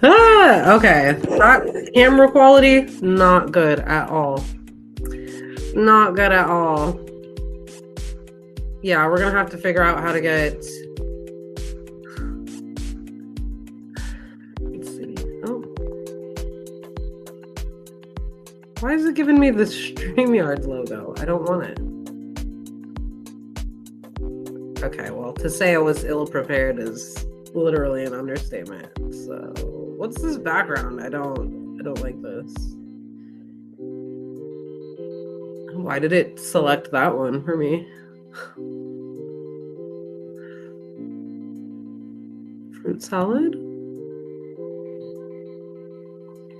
Okay. That camera quality, not good at all. Not good at all. Yeah, we're gonna have to figure out how to get. Let's see. Oh, why is it giving me the StreamYard logo? I don't want it. Okay, well, to say I was ill prepared is literally an understatement. So, what's this background? I don't like this. Why did it select that one for me? Fruit salad?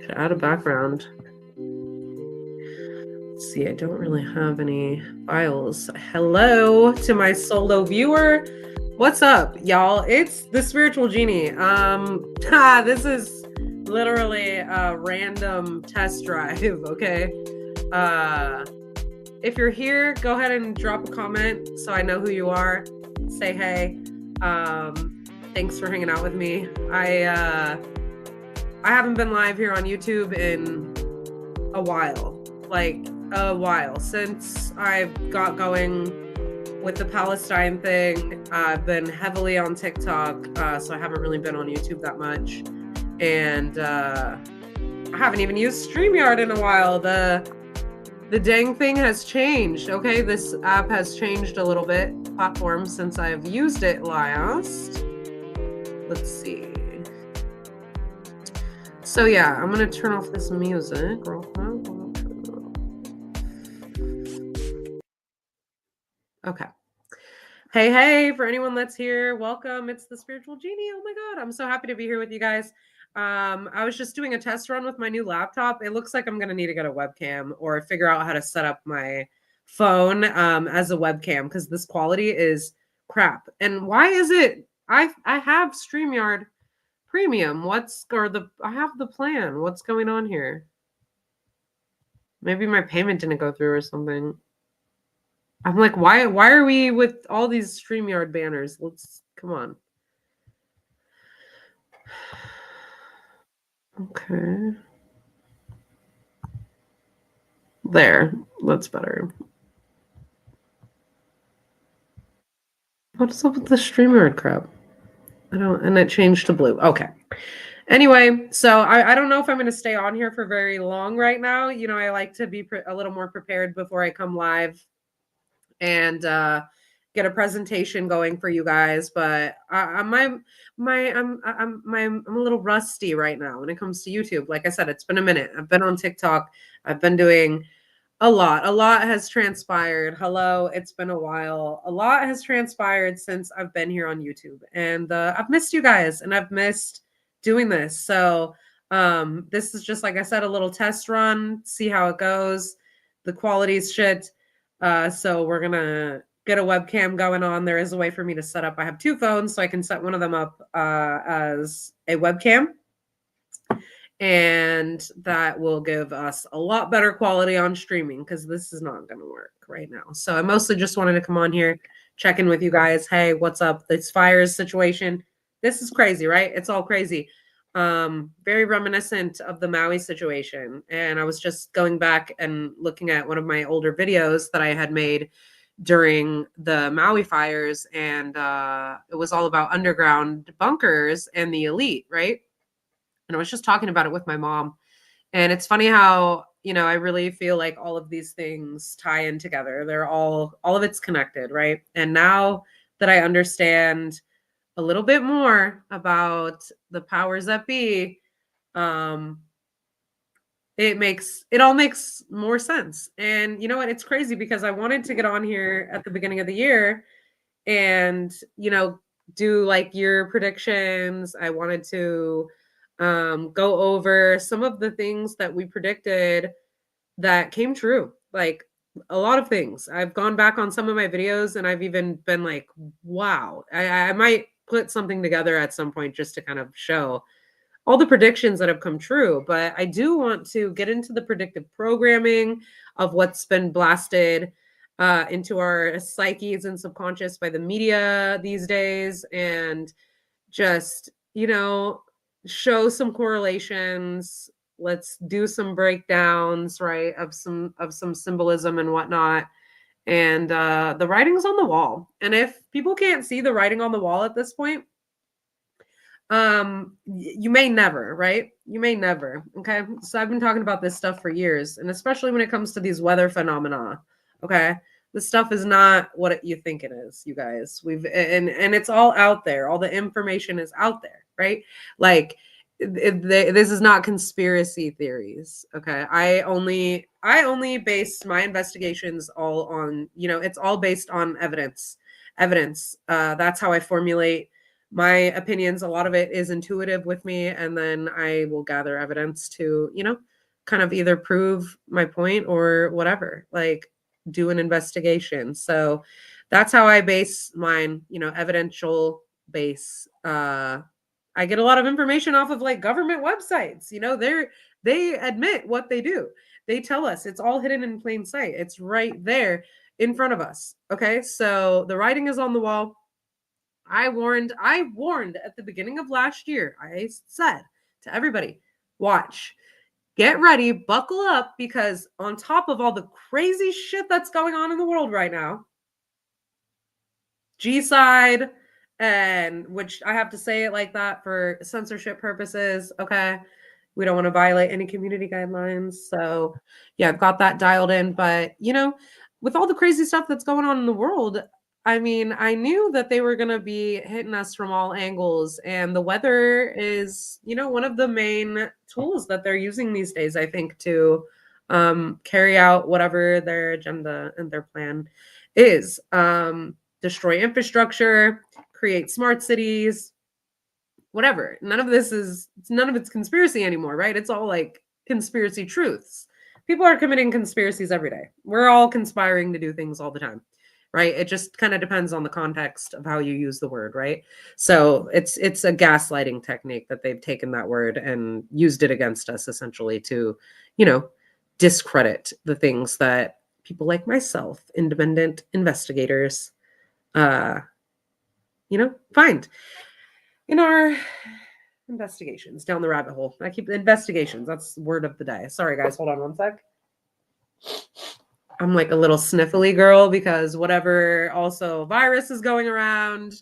Should add a background. Let's see, I don't really have any files. Hello to my solo viewer. What's up, y'all? It's the Spiritual Genie. This is literally a random test drive, okay? If you're here, go ahead and drop a comment so I know who you are. Say hey. Thanks for hanging out with me. I haven't been live here on YouTube in a while. Like a while since I got going with the Palestine thing. I've been heavily on TikTok, so I haven't really been on YouTube that much. And I haven't even used StreamYard in a while. The dang thing has changed. Okay, this app has changed a little bit, platform, since I've used it last. Let's see. So yeah, I'm gonna turn off this music real quick. Okay. Hey, for anyone that's here, welcome. It's the Spiritual Genie. Oh my God, I'm so happy to be here with you guys. I was just doing a test run with my new laptop. It looks like I'm going to need to get a webcam or figure out how to set up my phone as a webcam because this quality is crap. And why is it? I have StreamYard Premium. I have the plan. What's going on here? Maybe my payment didn't go through or something. I'm like, why are we with all these StreamYard banners? Come on. Okay. There. That's better. What's up with the StreamYard crap? And it changed to blue. Okay. Anyway, so I don't know if I'm going to stay on here for very long right now. You know, I like to be a little more prepared before I come live and get a presentation going for you guys. But I'm a little rusty right now when it comes to YouTube. Like I said, it's been a minute. I've been on TikTok. I've been doing a lot. A lot has transpired. Hello, it's been a while. A lot has transpired since I've been here on YouTube, and I've missed you guys, and I've missed doing this. So this is just, like I said, a little test run. See how it goes. The quality's shit. So we're gonna get a webcam going on. There is a way for me to set up. I have two phones, so I can set one of them up as a webcam. And that will give us a lot better quality on streaming because this is not going to work right now. So I mostly just wanted to come on here, check in with you guys. Hey, what's up? This fires situation. This is crazy, right? It's all crazy. Very reminiscent of the Maui situation. And I was just going back and looking at one of my older videos that I had made during the Maui fires. And it was all about underground bunkers and the elite, right? And I was just talking about it with my mom. And it's funny how, you know, I really feel like all of these things tie in together. They're all of it's connected, right? And now that I understand a little bit more about the powers that be, it all makes more sense. And you know what? It's crazy because I wanted to get on here at the beginning of the year and, you know, do like year predictions. I wanted to go over some of the things that we predicted that came true. Like a lot of things. I've gone back on some of my videos and I've even been like, wow, I might put something together at some point just to kind of show all the predictions that have come true. But I do want to get into the predictive programming of what's been blasted into our psyches and subconscious by the media these days. And just, you know, show some correlations. Let's do some breakdowns, right, of some symbolism and whatnot. And the writing's on the wall. And if people can't see the writing on the wall at this point, you may never, right? You may never. Okay. So I've been talking about this stuff for years, and especially when it comes to these weather phenomena. Okay. This stuff is not what you think it is, you guys. And it's all out there. All the information is out there, right? Like this is not conspiracy theories. Okay. I only base my investigations all on, it's all based on evidence. That's how I formulate my opinions. A lot of it is intuitive with me, and then I will gather evidence to, kind of either prove my point or whatever, like do an investigation. So that's how I base mine, evidential base. I get a lot of information off of like government websites. They admit what they do. They tell us it's all hidden in plain sight. It's right there in front of us. Okay. So the writing is on the wall. I warned at the beginning of last year. I said to everybody, watch, get ready, buckle up, because on top of all the crazy shit that's going on in the world right now, G-side, and which I have to say it like that for censorship purposes, okay? We don't want to violate any community guidelines. So, yeah, I've got that dialed in. But, with all the crazy stuff that's going on in the world, I mean, I knew that they were going to be hitting us from all angles. And the weather is, one of the main tools that they're using these days, I think, to carry out whatever their agenda and their plan is. Destroy infrastructure, create smart cities, whatever. None of it's conspiracy anymore, right? It's all like conspiracy truths. People are committing conspiracies every day. We're all conspiring to do things all the time, right? It just kind of depends on the context of how you use the word, right? So it's a gaslighting technique that they've taken that word and used it against us, essentially, to, discredit the things that people like myself, independent investigators, find in our investigations down the rabbit hole. I keep investigations. That's the word of the day. Sorry, guys. Hold on one sec. I'm like a little sniffly girl because whatever also virus is going around,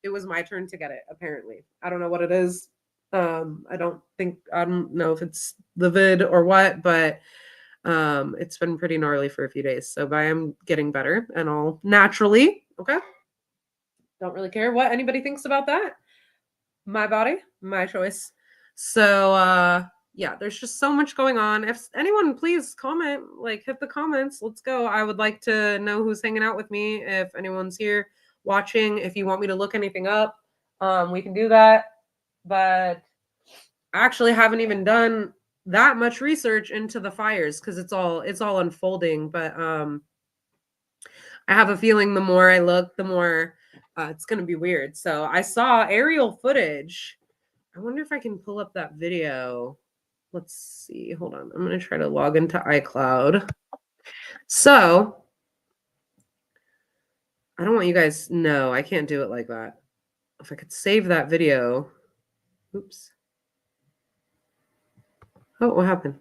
it was my turn to get it, apparently. I don't know what it is. I don't know if it's the vid or what, but it's been pretty gnarly for a few days. So I am getting better and all naturally. Okay. Don't really care what anybody thinks about that. My body, my choice. So yeah, there's just so much going on. If anyone, please comment, like hit the comments. Let's go. I would like to know who's hanging out with me. If anyone's here watching, if you want me to look anything up, we can do that. But I actually haven't even done that much research into the fires because it's all unfolding. But I have a feeling the more I look, the more it's going to be weird. So I saw aerial footage. I wonder if I can pull up that video. Let's see. Hold on. I'm going to try to log into iCloud. So I don't want you guys. No, I can't do it like that. If I could save that video. Oops. Oh, what happened?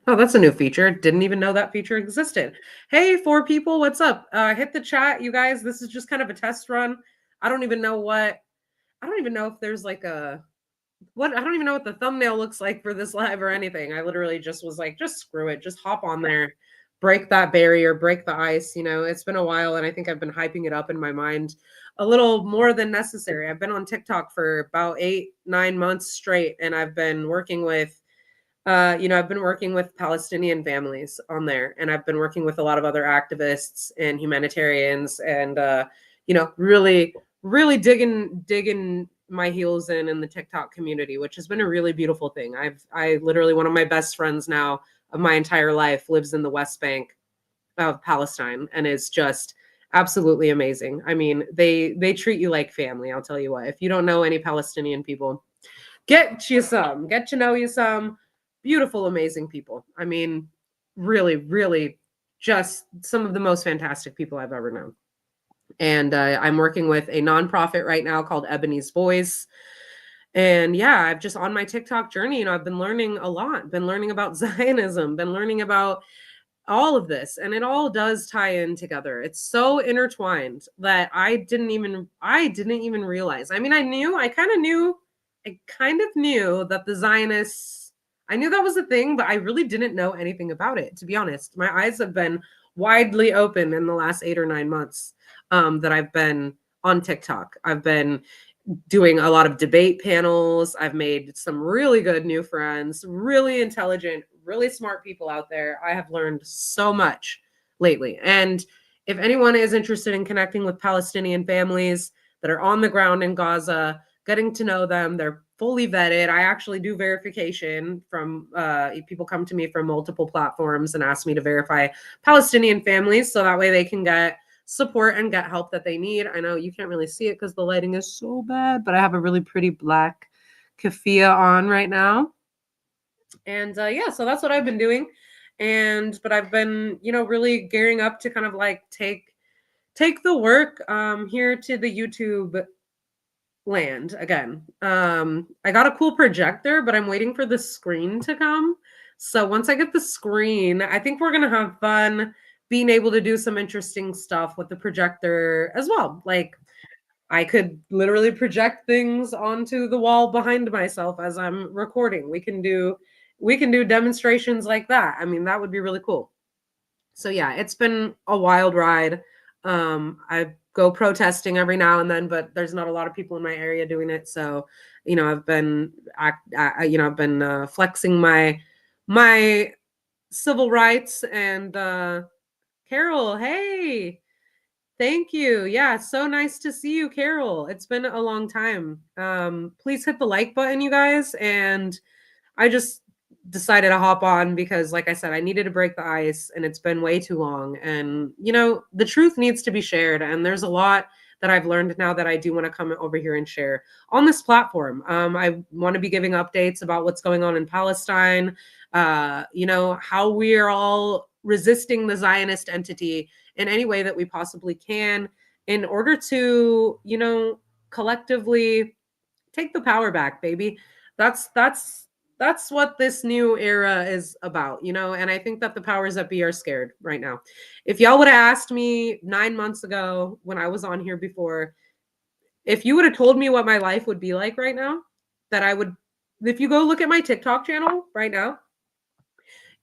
Oh, that's a new feature. Didn't even know that feature existed. Hey, 4 people, what's up? Hit the chat, you guys. This is just kind of a test run. I don't even know if there's like I don't even know what the thumbnail looks like for this live or anything. I literally just was like, just screw it. Just hop on there, break that barrier, break the ice. It's been a while, and I think I've been hyping it up in my mind a little more than necessary. I've been on TikTok for about 8-9 months straight, and I've been working with Palestinian families on there, and I've been working with a lot of other activists and humanitarians, and really, really digging my heels in the TikTok community, which has been a really beautiful thing. I literally, one of my best friends now of my entire life lives in the West Bank of Palestine, and is just absolutely amazing. I mean, they treat you like family. I'll tell you what. If you don't know any Palestinian people, get to know you some. Beautiful, amazing people. I mean, really, really just some of the most fantastic people I've ever known. And I'm working with a nonprofit right now called Ebony's Voice. And yeah, I've just on my TikTok journey, I've been learning a lot, been learning about Zionism, been learning about all of this, and it all does tie in together. It's so intertwined that I didn't even realize. I mean, I kind of knew that the Zionists, I knew that was a thing, but I really didn't know anything about it, to be honest. My eyes have been widely open in the last 8 or 9 months that I've been on TikTok. I've been doing a lot of debate panels. I've made some really good new friends, really intelligent, really smart people out there. I have learned so much lately. And if anyone is interested in connecting with Palestinian families that are on the ground in Gaza, getting to know them, they're fully vetted. I actually do verification from people come to me from multiple platforms and ask me to verify Palestinian families so that way they can get support and get help that they need. I know you can't really see it because the lighting is so bad, but I have a really pretty black keffiyeh on right now. And yeah, so that's what I've been doing. But I've been, really gearing up to kind of like take the work here to the YouTube land again. I got a cool projector, but I'm waiting for the screen to come. So once I get the screen, I think we're gonna have fun being able to do some interesting stuff with the projector as well. Like I could literally project things onto the wall behind myself as I'm recording. We can do demonstrations like that. I mean, that would be really cool. So yeah, it's been a wild ride. I go protesting every now and then, but there's not a lot of people in my area doing it. So, I've been, I've been flexing my civil rights. And Carol, hey, thank you. Yeah, so nice to see you, Carol. It's been a long time. Please hit the like button, you guys. And I just decided to hop on because, like I said, I needed to break the ice and it's been way too long. And, the truth needs to be shared. And there's a lot that I've learned now that I do want to come over here and share on this platform. I want to be giving updates about what's going on in Palestine, how we are all resisting the Zionist entity in any way that we possibly can in order to, collectively take the power back, baby. That's what this new era is about, and I think that the powers that be are scared right now. If y'all would have asked me 9 months ago when I was on here before, if you would have told me what my life would be like right now, that I would, if you go look at my TikTok channel right now,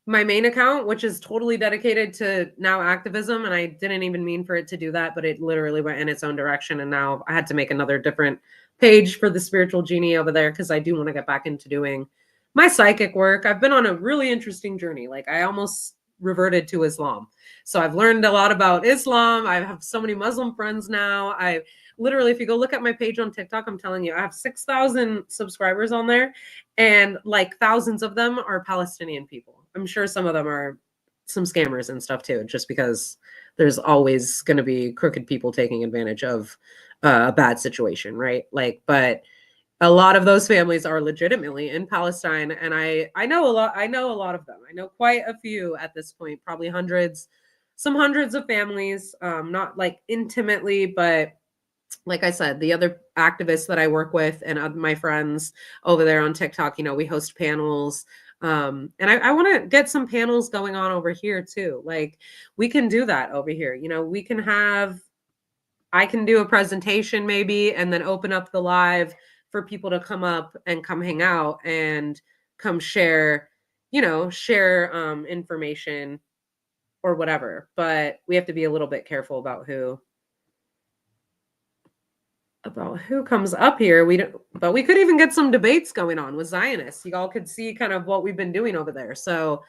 my main account, which is totally dedicated to now activism, and I didn't even mean for it to do that, but it literally went in its own direction. And now I had to make another different page for the Spiritual Genie over there because I do want to get back into doing my psychic work. I've been on a really interesting journey. Like I almost reverted to Islam. So I've learned a lot about Islam. I have so many Muslim friends now. I literally, if you go look at my page on TikTok, I'm telling you, I have 6,000 subscribers on there, and like thousands of them are Palestinian people. I'm sure some of them are some scammers and stuff too, just because there's always going to be crooked people taking advantage of a bad situation, right? Like, but a lot of those families are legitimately in Palestine, and I know a lot. I know a lot of them. I know quite a few at this point, probably hundreds, some hundreds of families. Not like intimately, but like I said, the other activists that I work with and my friends over there on TikTok, we host panels. And I want to get some panels going on over here too. Like we can do that over here. I can do a presentation maybe and then open up the live for people to come up and come hang out and come share, share information or whatever. But we have to be a little bit careful about who comes up here. But we could even get some debates going on with Zionists. You all could see kind of what we've been doing over there. So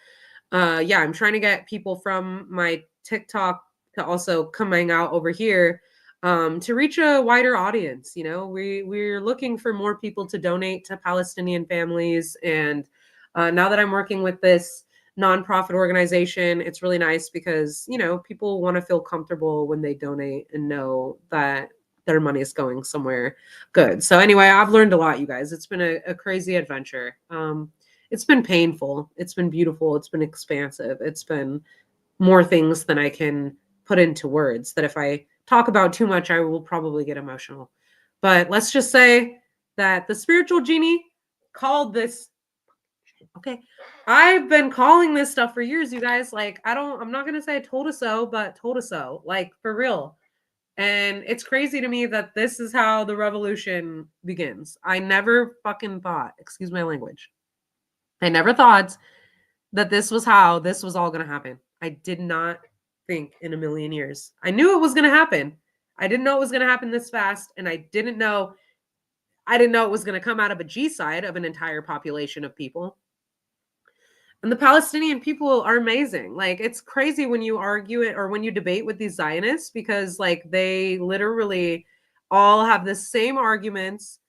yeah, I'm trying to get people from my TikTok to also coming out over here to reach a wider audience. We're looking for more people to donate to Palestinian families. And now that I'm working with this nonprofit organization, it's really nice because, people want to feel comfortable when they donate and know that their money is going somewhere good. So anyway, I've learned a lot, you guys. It's been a crazy adventure. It's been painful. It's been beautiful. It's been expansive. It's been more things than I can put into words, that if I talk about too much, I will probably get emotional. But let's just say that the spiritual genie called this. Okay. I've been calling this stuff for years, you guys. Like, I'm not going to say I told us so, but told us so. Like, for real. And it's crazy to me that this is how the revolution begins. I never fucking thought, excuse my language, I never thought that this was how this was all going to happen. I did not think in a million years. I knew it was going to happen. I didn't know it was going to happen this fast. And I didn't know it was going to come out of a G side of an entire population of people. And the Palestinian people are amazing. Like, it's crazy when you argue it or when you debate with these Zionists, because like they literally all have the same arguments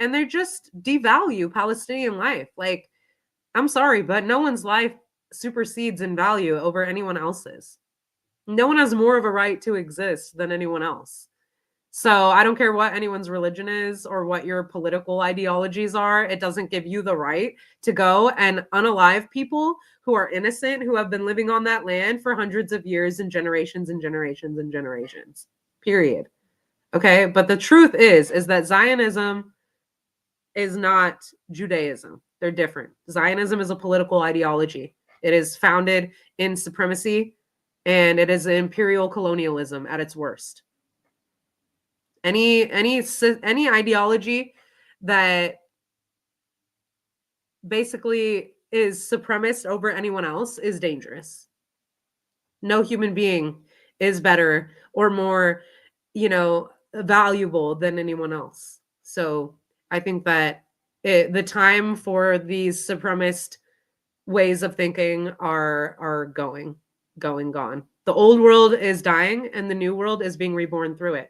and they just devalue Palestinian life. Like, I'm sorry, but no one's life supersedes in value over anyone else's. No one has more of a right to exist than anyone else. So I don't care what anyone's religion is or what your political ideologies are. It doesn't give you the right to go and unalive people who are innocent, who have been living on that land for hundreds of years and generations and generations and generations. Period. Okay. But the truth is that Zionism is not Judaism. They're different. Zionism is a political ideology. It is founded in supremacy and it is imperial colonialism at its worst. Any ideology that basically is supremacist over anyone else is dangerous. No human being is better or more, valuable than anyone else. So I think that the time for these supremacist ways of thinking are gone. The old world is dying and the new world is being reborn through it.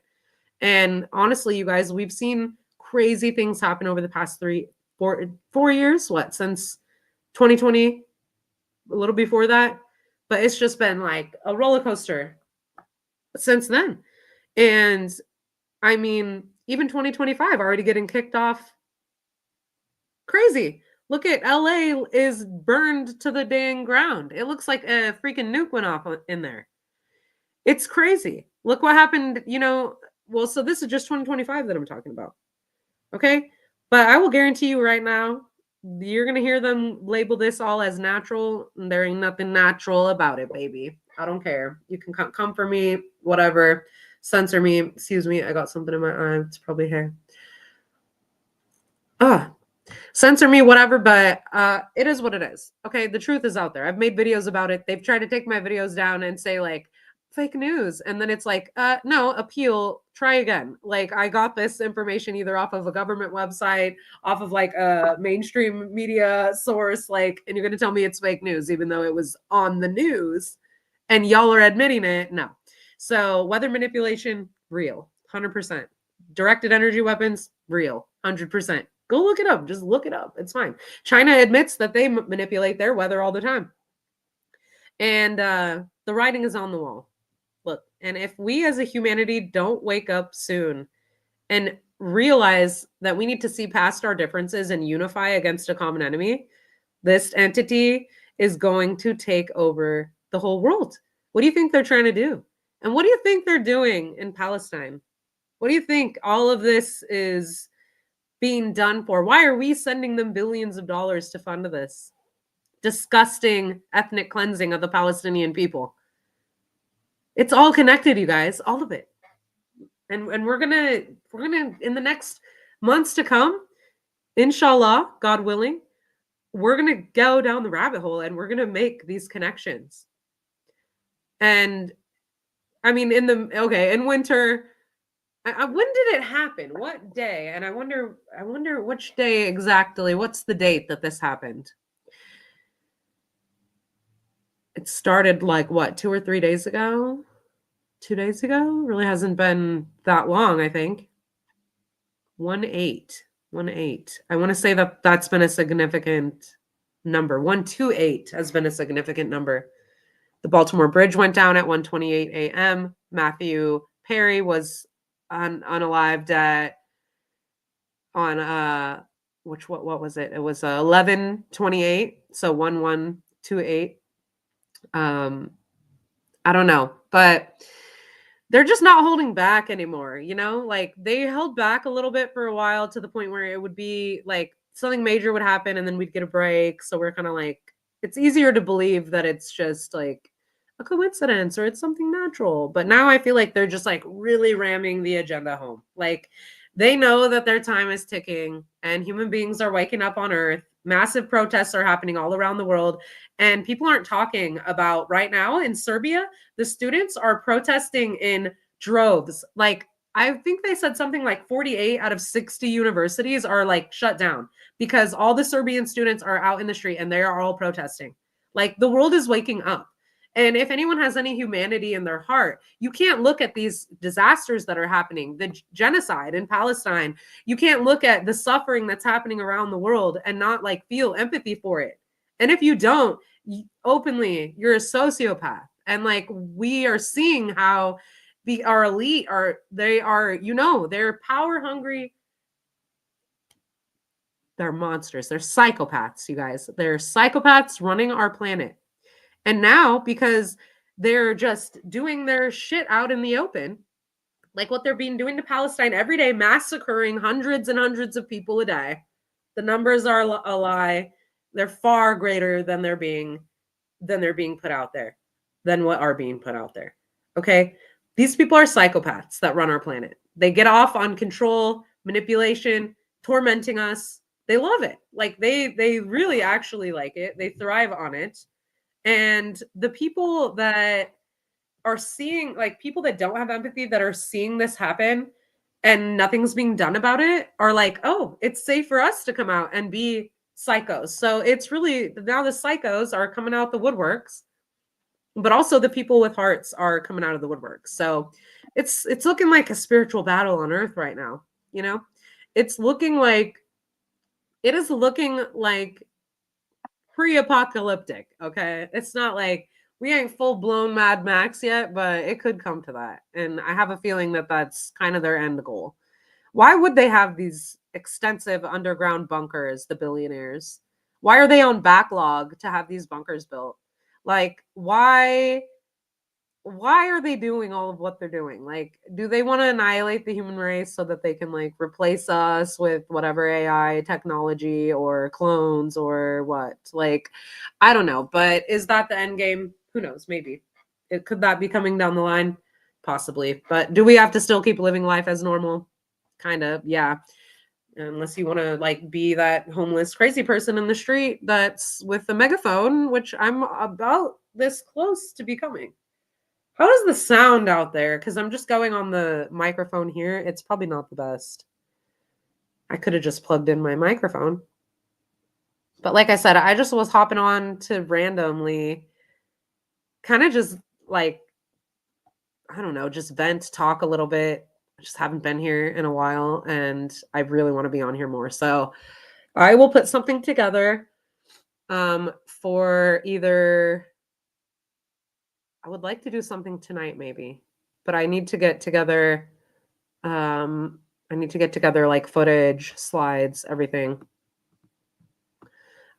And honestly, you guys, we've seen crazy things happen over the past 4 years, since 2020, a little before that. But it's just been like a roller coaster since then. And I mean, even 2025 already getting kicked off. Crazy. Look at LA is burned to the dang ground. It looks like a freaking nuke went off in there. It's crazy. Look what happened, Well, so this is just 2025 that I'm talking about. Okay? But I will guarantee you right now, you're going to hear them label this all as natural. And there ain't nothing natural about it, baby. I don't care. You can come for me, whatever. Censor me. Excuse me. I got something in my eye. It's probably hair. Censor me, whatever. But it is what it is. Okay? The truth is out there. I've made videos about it. They've tried to take my videos down and say, like, fake news. And then it's like, no, appeal, try again. Like, I got this information either off of a government website, off of like a mainstream media source, like, and you're going to tell me it's fake news, even though it was on the news and y'all are admitting it. No. So weather manipulation, real, 100%. Directed energy weapons, real, 100%. Go look it up. Just look it up. It's fine. China admits that they manipulate their weather all the time. And the writing is on the wall. Look, and if we as a humanity don't wake up soon and realize that we need to see past our differences and unify against a common enemy, this entity is going to take over the whole world. What do you think they're trying to do? And what do you think they're doing in Palestine? What do you think all of this is being done for? Why are we sending them billions of dollars to fund this disgusting ethnic cleansing of the Palestinian people? It's all connected, you guys, all of it. And we're gonna in the next months to come, inshallah, God willing, we're gonna go down the rabbit hole and we're gonna make these connections. And I mean, in winter, when did it happen? What day? And I wonder which day exactly. What's the date that this happened? It started like what, 2 or 3 days ago? 2 days ago? Really hasn't been that long, I think. 1-8. I want to say that that's been a significant number. 128 has been a significant number. The Baltimore Bridge went down at 1:28 a.m. Matthew Perry was unalived what was it? It was 11:28, so 1128. I don't know, but they're just not holding back anymore, you know? Like they held back a little bit for a while to the point where it would be like something major would happen and then we'd get a break. So we're kind of like, it's easier to believe that it's just like a coincidence or it's something natural. But now I feel like they're just like really ramming the agenda home. Like they know that their time is ticking and human beings are waking up on Earth. Massive protests are happening all around the world. And people aren't talking about right now in Serbia, the students are protesting in droves. Like, I think they said something like 48 out of 60 universities are like shut down because all the Serbian students are out in the street and they are all protesting. Like, the world is waking up. And if anyone has any humanity in their heart, you can't look at these disasters that are happening, the genocide in Palestine. You can't look at the suffering that's happening around the world and not like feel empathy for it. And if you don't, openly, you're a sociopath. And like we are seeing how our elite are, you know, they're power hungry. They're monsters. They're psychopaths, you guys. They're psychopaths running our planet. And now, because they're just doing their shit out in the open, like what they're being doing to Palestine every day, massacring hundreds and hundreds of people a day. The numbers are a lie. They're far greater than they're being put out there, than what are being put out there. Okay? These people are psychopaths that run our planet. They get off on control, manipulation, tormenting us. They love it. Like they really actually like it. They thrive on it. And the people that are seeing, like people that don't have empathy that are seeing this happen and nothing's being done about it are like, oh, it's safe for us to come out and be psychos. So it's really now the psychos are coming out the woodworks, but also the people with hearts are coming out of the woodworks. So it's looking like a spiritual battle on Earth right now. You know, it is looking like pre-apocalyptic. Okay, it's not like we ain't full-blown Mad Max yet, but it could come to that. And I have a feeling that that's kind of their end goal. Why would they have these extensive underground bunkers, the billionaires? Why are they on backlog to have these bunkers built? Like, why are they doing all of what they're doing? Like, do they want to annihilate the human race so that they can like replace us with whatever AI technology or clones or what? Like, I don't know, but is that the end game? Who knows? Maybe. Could that be coming down the line? Possibly. But do we have to still keep living life as normal? Kind of, yeah. Unless you want to like be that homeless crazy person in the street that's with a megaphone, which I'm about this close to becoming. How is the sound out there? Because I'm just going on the microphone here. It's probably not the best. I could have just plugged in my microphone. But like I said, I just was hopping on to randomly kind of just like, I don't know, just vent, talk a little bit. I just haven't been here in a while and I really want to be on here more. So I will put something together for either... I would like to do something tonight maybe, but I need to get together like footage, slides, everything.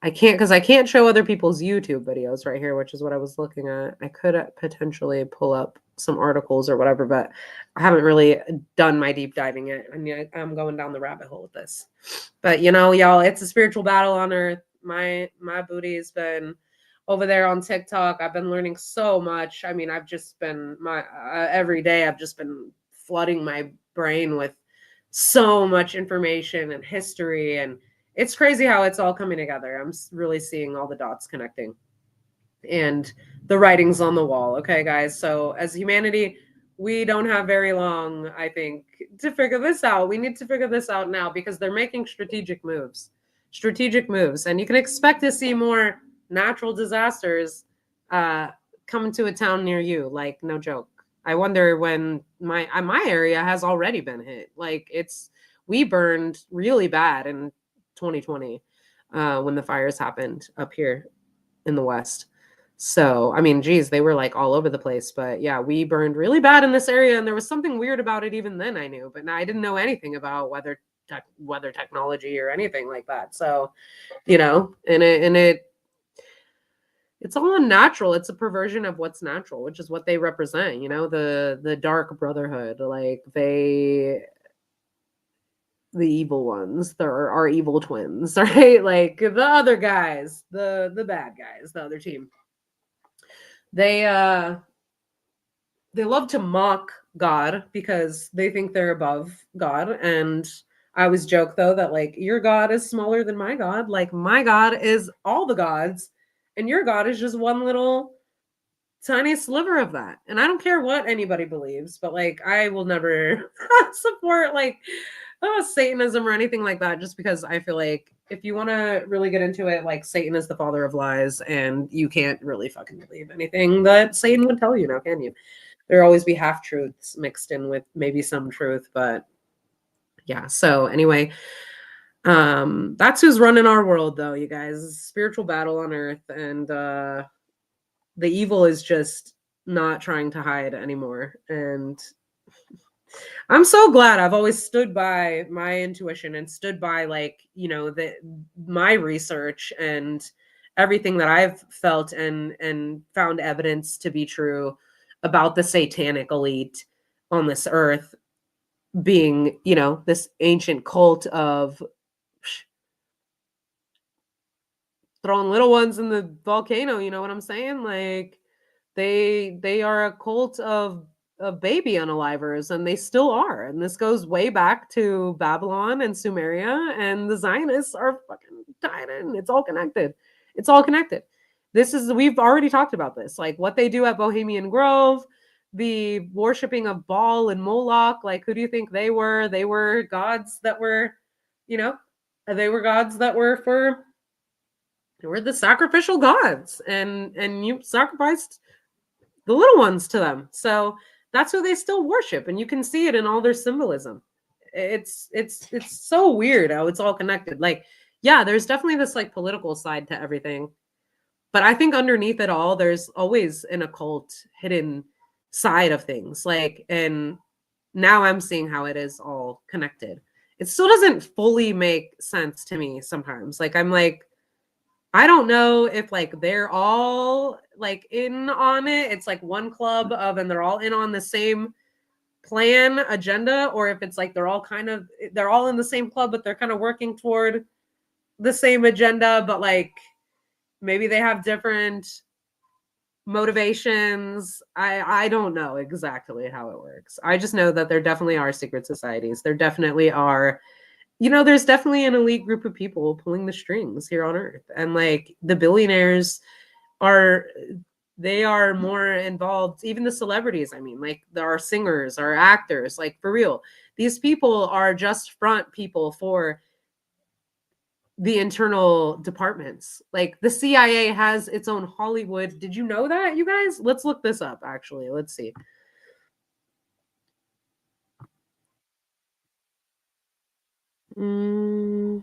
I can't show other people's YouTube videos right here, which is what I was looking at. I could potentially pull up some articles or whatever, but I haven't really done my deep diving yet. I mean, I'm going down the rabbit hole with this. But you know, y'all, it's a spiritual battle on Earth. My booty's been over there on TikTok. I've been learning so much. I mean, I've just been every day I've just been flooding my brain with so much information and history, and it's crazy how it's all coming together. I'm really seeing all the dots connecting and the writings on the wall. Okay, guys. So as humanity, we don't have very long, I think, to figure this out. We need to figure this out now because they're making strategic moves. And you can expect to see more natural disasters come to a town near you. Like, no joke. I wonder when my area has already been hit. Like, we burned really bad in 2020 when the fires happened up here in the West. So, I mean, geez, they were like all over the place. But yeah, we burned really bad in this area. And there was something weird about it even then, I knew. But now I didn't know anything about weather technology or anything like that. So, you know, and it's all unnatural. It's a perversion of what's natural, which is what they represent, you know, the dark brotherhood. Like the evil ones, there are evil twins, right? Like the other guys, the bad guys, the other team. They love to mock God because they think they're above God. And I always joke though that like your God is smaller than my God. Like my God is all the gods, and your God is just one little tiny sliver of that. And I don't care what anybody believes, but like I will never support like Satanism or anything like that, just because I feel like if you want to really get into it, like Satan is the father of lies, and you can't really fucking believe anything that Satan would tell you now, can you? There always be half truths mixed in with maybe some truth, but yeah. So anyway, that's who's running our world though, you guys. Spiritual battle on earth, and the evil is just not trying to hide anymore. And I'm so glad I've always stood by my intuition and stood by like, you know, my research and everything that I've felt and found evidence to be true about the satanic elite on this earth being, you know, this ancient cult of throwing little ones in the volcano, you know what I'm saying? Like they are a cult of baby unalivers, and they still are. And this goes way back to Babylon and Sumeria, and the Zionists are fucking tied in. It's all connected. It's all connected. We've already talked about this, like what they do at Bohemian Grove, the worshiping of Baal and Moloch. Like, who do you think they were? They were gods that were, you know, they were gods that were they were the sacrificial gods, and you sacrificed the little ones to them. So that's who they still worship, and you can see it in all their symbolism. It's so weird how it's all connected. Like, yeah, there's definitely this like political side to everything, but I think underneath it all, there's always an occult hidden side of things. Like, and now I'm seeing how it is all connected. It still doesn't fully make sense to me sometimes. Like, I'm like, I don't know if like they're all like in on it. It's like one club of, and they're all in on the same plan agenda, or if it's like they're all in the same club, but they're kind of working toward the same agenda, but like maybe they have different motivations. I don't know exactly how it works. I just know that there definitely are secret societies. There definitely are, you know, there's definitely an elite group of people pulling the strings here on earth. And like the billionaires they are more involved, even the celebrities. I mean, like there are singers, our actors, like for real. These people are just front people for the internal departments. Like the CIA has its own Hollywood. Did you know that, you guys? Let's look this up, actually. Let's see. Mm.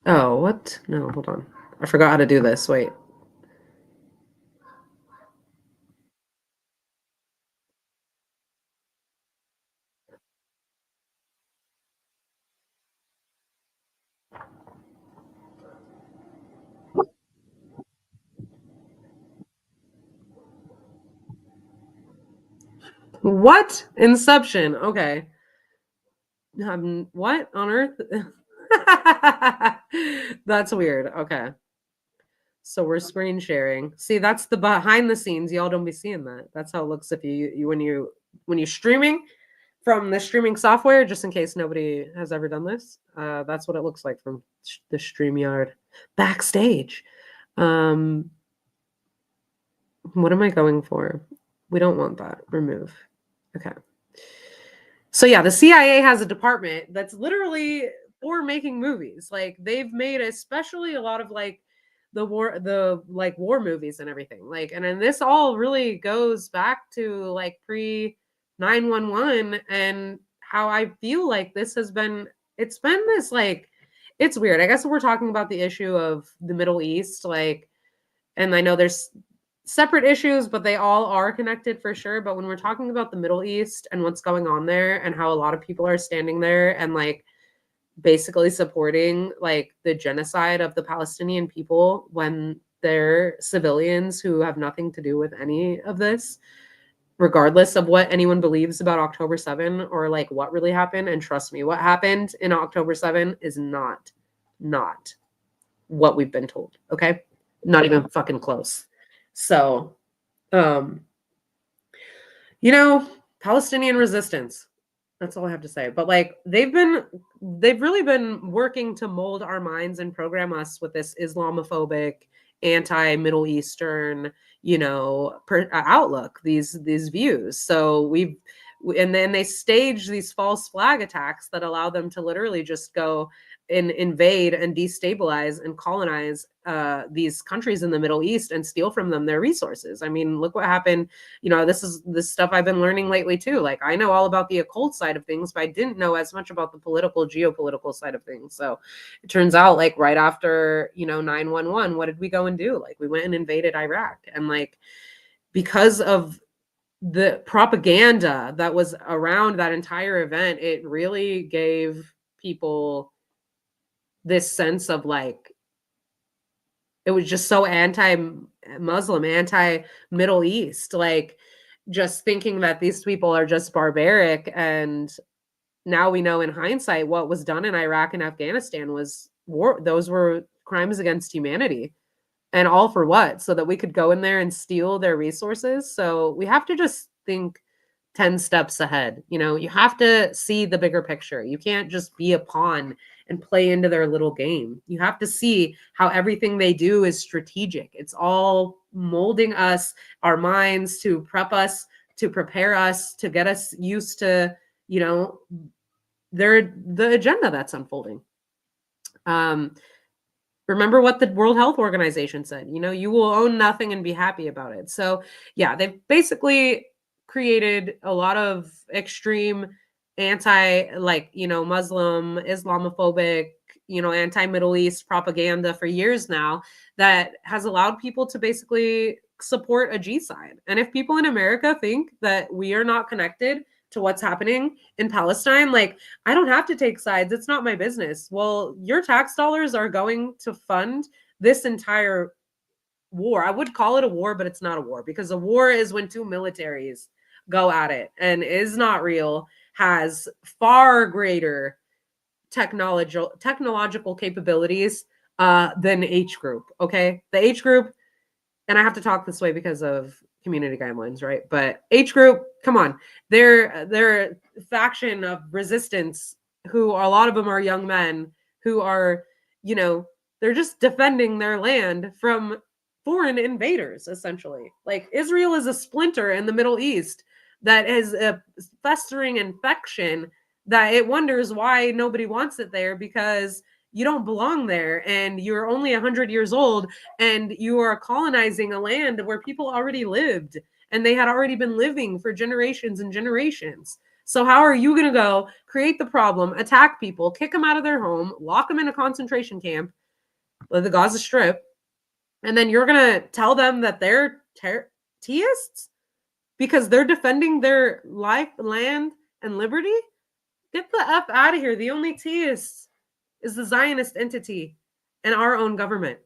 Oh, what? No, hold on. I forgot how to do this. Wait. What? Inception. Okay. What on earth? That's weird. Okay. So we're screen sharing. See, that's the behind the scenes. Y'all don't be seeing that. That's how it looks if you when you're streaming from the streaming software, just in case nobody has ever done this. That's what it looks like from the StreamYard backstage. Um, what am I going for? We don't want that. Remove. Okay. So yeah, the CIA has a department that's literally for making movies. Like they've made especially a lot of like the war movies and everything. Like, and then this all really goes back to like pre 911, and how I feel like this has been, it's been this like, it's weird. I guess we're talking about the issue of the Middle East, like, and I know there's separate issues, but they all are connected for sure. But when we're talking about the Middle East and what's going on there, and how a lot of people are standing there and like basically supporting like the genocide of the Palestinian people when they're civilians who have nothing to do with any of this, regardless of what anyone believes about October 7 or like what really happened. And trust me, what happened in October 7 is not what we've been told. Okay. Not even fucking close. So, you know, Palestinian resistance. That's all I have to say. But like they've really been working to mold our minds and program us with this Islamophobic, anti-Middle Eastern, outlook, these views. So and then they stage these false flag attacks that allow them to literally just go and invade and destabilize and colonize these countries in the Middle East and steal from them their resources. I mean, look what happened. This is this stuff I've been learning lately too. Like I know all about the occult side of things, but I didn't know as much about the political, geopolitical side of things. So it turns out like right after, 9/11, what did we go and do? Like we went and invaded Iraq, and like because of the propaganda that was around that entire event, it really gave people this sense of like, it was just so anti-Muslim, anti-Middle East, like just thinking that these people are just barbaric. And now we know in hindsight what was done in Iraq and Afghanistan was war. Those were crimes against humanity. And all for what? So that we could go in there and steal their resources. So we have to just think 10 steps ahead. You have to see the bigger picture. You can't just be a pawn and play into their little game. You have to see how everything they do is strategic. It's all molding us, our minds, to prep us, to prepare us, to get us used to, the agenda that's unfolding. Remember what the World Health Organization said, you will own nothing and be happy about it. So yeah, they've basically created a lot of extreme Muslim, Islamophobic, anti-Middle East propaganda for years now that has allowed people to basically support a G side. And if people in America think that we are not connected to what's happening in Palestine, like I don't have to take sides. It's not my business. Well, your tax dollars are going to fund this entire war. I would call it a war, but it's not a war, because a war is when two militaries go at it, and is not real, has far greater technological capabilities than H group. Okay. The H group, and I have to talk this way because of community guidelines, right? But H group, come on, they're a faction of resistance who a lot of them are young men who are, they're just defending their land from foreign invaders, essentially. Like Israel is a splinter in the Middle East that is a festering infection that it wonders why nobody wants it there, because you don't belong there and you're only 100 years old and you are colonizing a land where people already lived and they had already been living for generations and generations. So how are you going to go create the problem, attack people, kick them out of their home, lock them in a concentration camp, the Gaza Strip, and then you're going to tell them that they're theists because they're defending their life, land, and liberty? Get the F out of here. The only theists is the Zionist entity and our own government.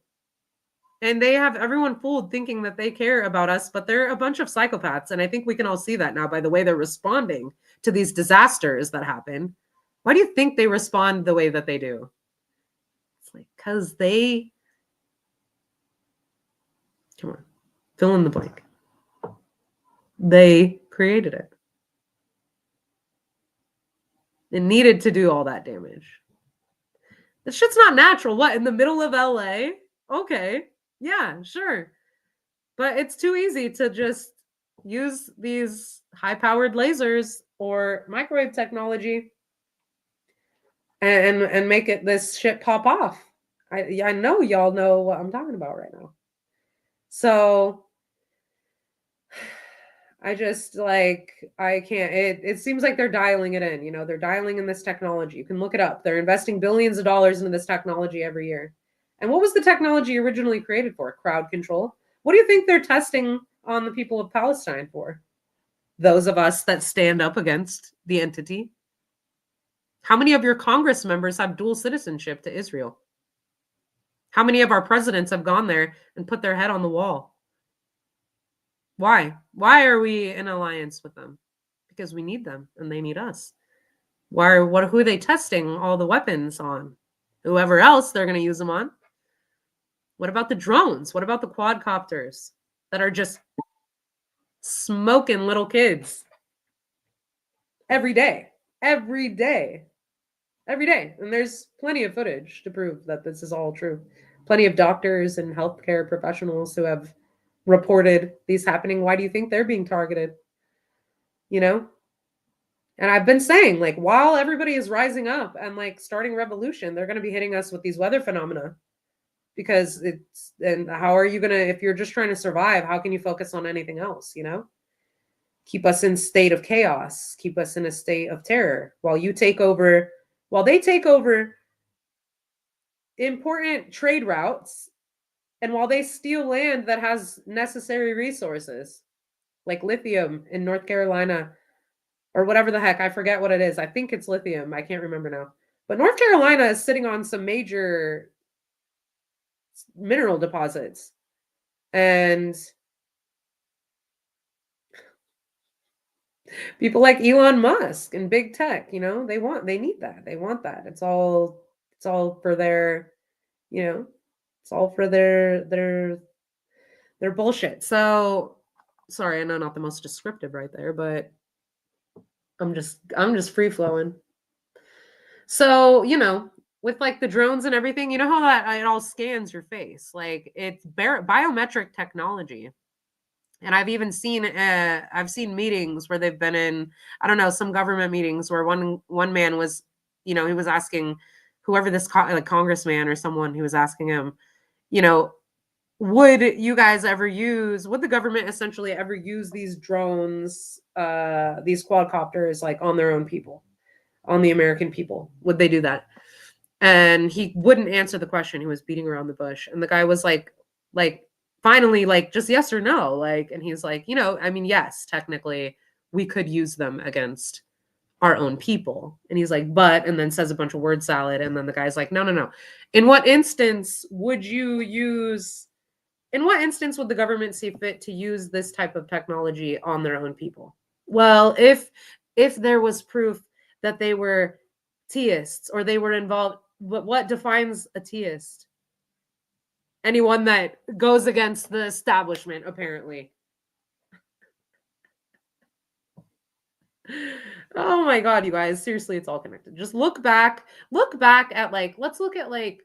And they have everyone fooled thinking that they care about us, but they're a bunch of psychopaths. And I think we can all see that now by the way they're responding to these disasters that happen. Why do you think they respond the way that they do? It's like, because they, come on, fill in the blank. They created it. It needed to do all that damage. This shit's not natural. What, in the middle of LA? Okay. Yeah, sure. But it's too easy to just use these high-powered lasers or microwave technology and make it this shit pop off. I know y'all know what I'm talking about right now. So I just like, I can't, it seems like they're dialing it in, they're dialing in this technology. You can look it up. They're investing billions of dollars into this technology every year. And what was the technology originally created for? Crowd control. What do you think they're testing on the people of Palestine for? Those of us that stand up against the entity. How many of your Congress members have dual citizenship to Israel? How many of our presidents have gone there and put their head on the wall? Why? Why are we in alliance with them? Because we need them and they need us. Who are they testing all the weapons on? Whoever else they're going to use them on. What about the drones? What about the quadcopters that are just smoking little kids every day? Every day. Every day. And there's plenty of footage to prove that this is all true. Plenty of doctors and healthcare professionals who have reported these happening. Why do you think they're being targeted? You know? And I've been saying, like, while everybody is rising up and like starting revolution, they're going to be hitting us with these weather phenomena. Because and how are you going to, if you're just trying to survive, how can you focus on anything else, you know? Keep us in state of chaos, keep us in a state of terror while they take over important trade routes, and while they steal land that has necessary resources like lithium in North Carolina or whatever the heck, I forget what it is. I think it's lithium. I can't remember now. But North Carolina is sitting on some major mineral deposits. And people like Elon Musk and big tech, you know, they need that. They want that. It's all for their, you know, it's all for their bullshit. So sorry, I know not the most descriptive right there, but I'm just free flowing. So, you know, with like the drones and everything, you know how that it all scans your face. Like it's biometric technology. And I've even seen meetings where they've been in, I don't know, some government meetings where one man was, you know, he was asking whoever this like congressman or someone, he was asking him, you know, would the government essentially ever use these drones, these quadcopters, like on their own people, on the American people? Would they do that? And he wouldn't answer the question. He was beating around the bush. And the guy was like, finally, like, just yes or no. Like, and he's like, you know, I mean, yes, technically we could use them against our own people. And he's like, and then says a bunch of word salad. And then the guy's like, no. In what instance would the government see fit to use this type of technology on their own people? Well, if there was proof that they were theists or they were involved, what defines a theist? Anyone that goes against the establishment, apparently. Oh my God, you guys, seriously, it's all connected. Just look back at like, let's look at like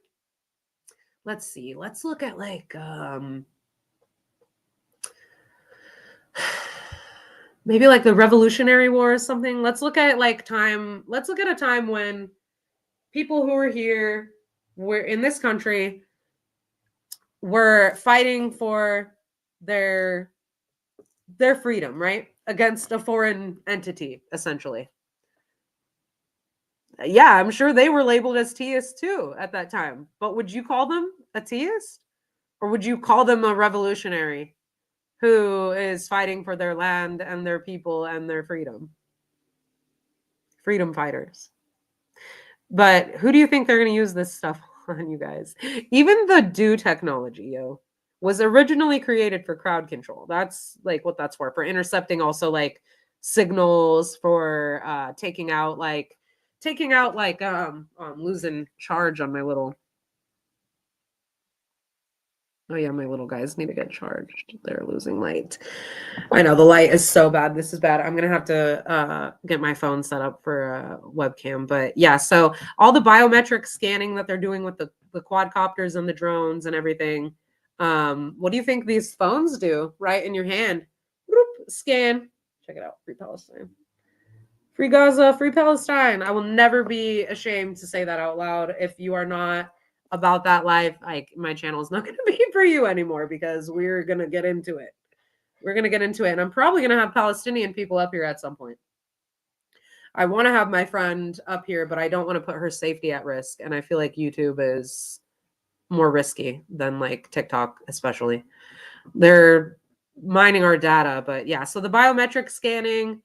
maybe like the Revolutionary War or something. Let's look at a time when people who were here were in this country were fighting for their freedom, right? Against a foreign entity, essentially. Yeah, I'm sure they were labeled as theists too at that time. But would you call them a theist? Or would you call them a revolutionary who is fighting for their land and their people and their freedom? Freedom fighters. But who do you think they're going to use this stuff on, you guys? Even the do technology, was originally created for crowd control. That's like what that's for intercepting also like signals, for taking out like I'm losing charge on my little. Oh yeah, my little guys need to get charged. They're losing light. I know the light is so bad. This is bad. I'm gonna have to get my phone set up for a webcam. But yeah, so all the biometric scanning that they're doing with the quadcopters and the drones and everything. What do you think these phones do? Right in your hand, whoop, scan. Check it out. Free Palestine, free Gaza, free Palestine. I will never be ashamed to say that out loud. If you are not about that life, like, my channel is not going to be for you anymore, because we're going to get into it. And I'm probably going to have Palestinian people up here at some point. I want to have my friend up here, but I don't want to put her safety at risk. And I feel like YouTube is more risky than like TikTok, especially. They're mining our data. But yeah, so the biometric scanning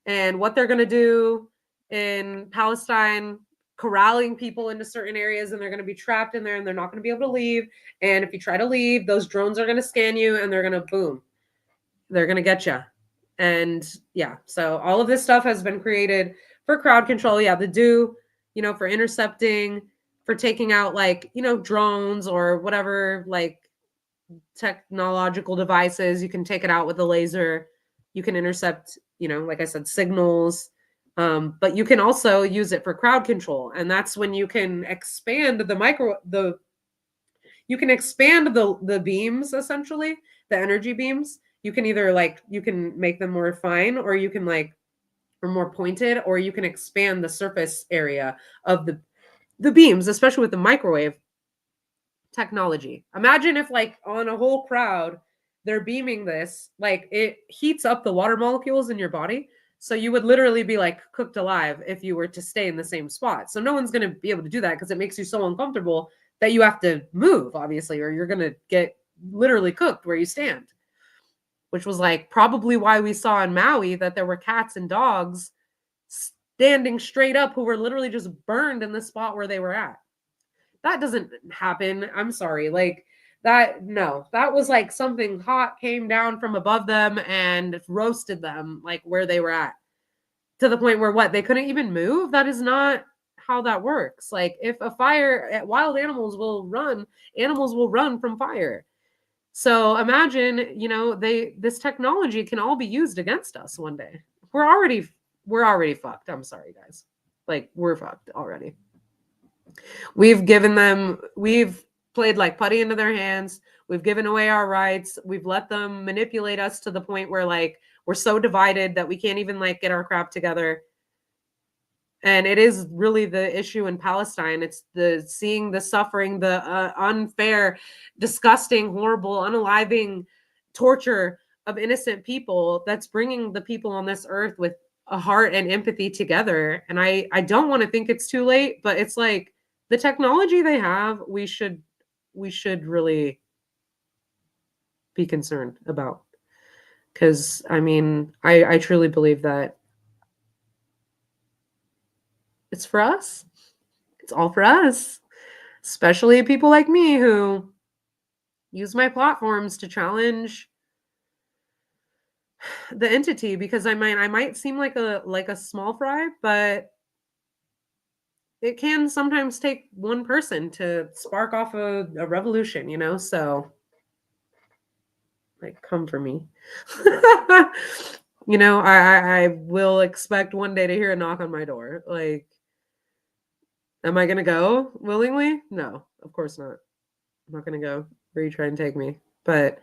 and what they're going to do in Palestine, corralling people into certain areas, and they're going to be trapped in there and they're not going to be able to leave. And if you try to leave, those drones are going to scan you and they're going to boom, they're going to get you. And yeah, so all of this stuff has been created for crowd control. Yeah, the do, for intercepting, for taking out like, drones or whatever, like technological devices. You can take it out with a laser. You can intercept, like I said, signals. But you can also use it for crowd control. And that's when you can expand you can expand the beams, essentially, the energy beams. You can either you can make them more fine, or you can or more pointed, or you can expand the surface area of the beams, especially with the microwave technology. Imagine if on a whole crowd, they're beaming this, it heats up the water molecules in your body. So you would literally be cooked alive if you were to stay in the same spot. So no one's going to be able to do that because it makes you so uncomfortable that you have to move, obviously, or you're going to get literally cooked where you stand, which was probably why we saw in Maui that there were cats and dogs standing straight up who were literally just burned in the spot where they were at. That doesn't happen. I'm sorry. That was something hot came down from above them and roasted them where they were at, to the point where they couldn't even move. That is not how that works. If a fire, wild animals will run from fire. So imagine, this technology can all be used against us one day. We're already fucked. I'm sorry, guys. We're fucked already. We've played putty into their hands. We've given away our rights. We've let them manipulate us to the point where we're so divided that we can't even get our crap together. And it is really the issue in Palestine. It's seeing the suffering, the unfair, disgusting, horrible, unaliving torture of innocent people that's bringing the people on this earth with a heart and empathy together. And I don't want to think it's too late, but it's the technology they have, we should really be concerned about. Because I truly believe that it's for us. It's all for us, especially people like me who use my platforms to challenge the entity, because I might seem like a small fry, but it can sometimes take one person to spark off a revolution, so come for me. I will expect one day to hear a knock on my door. Am I going to go willingly? No, of course not. I'm not going to go where you try and take me. But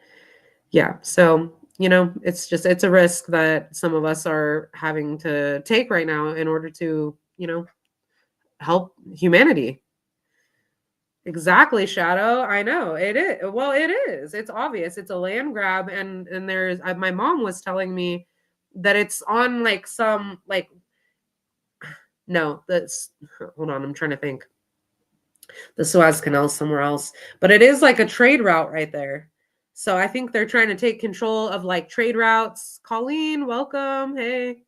yeah, so, it's a risk that some of us are having to take right now in order to, help humanity. Exactly, Shadow. I know it is. Well, it is. It's obvious. It's a land grab, and there's my mom was telling me that it's on some no, that's hold on, I'm trying to think. The Suez Canal somewhere else, but it is a trade route right there. So I think they're trying to take control of trade routes. Colleen, welcome. Hey.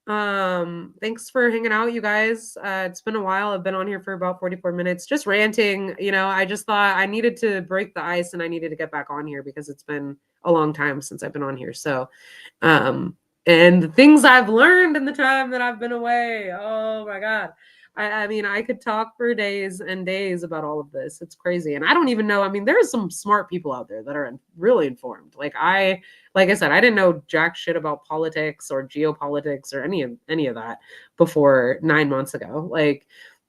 Thanks for hanging out, you guys. It's been a while. I've been on here for about 44 minutes, just ranting. I just thought I needed to break the ice and I needed to get back on here because it's been a long time since I've been on here. So, and the things I've learned in the time that I've been away. Oh my God. I could talk for days and days about all of this. It's crazy. And I don't even know. There's some smart people out there that are really informed. Like I said, I didn't know jack shit about politics or geopolitics or any of that before 9 months ago.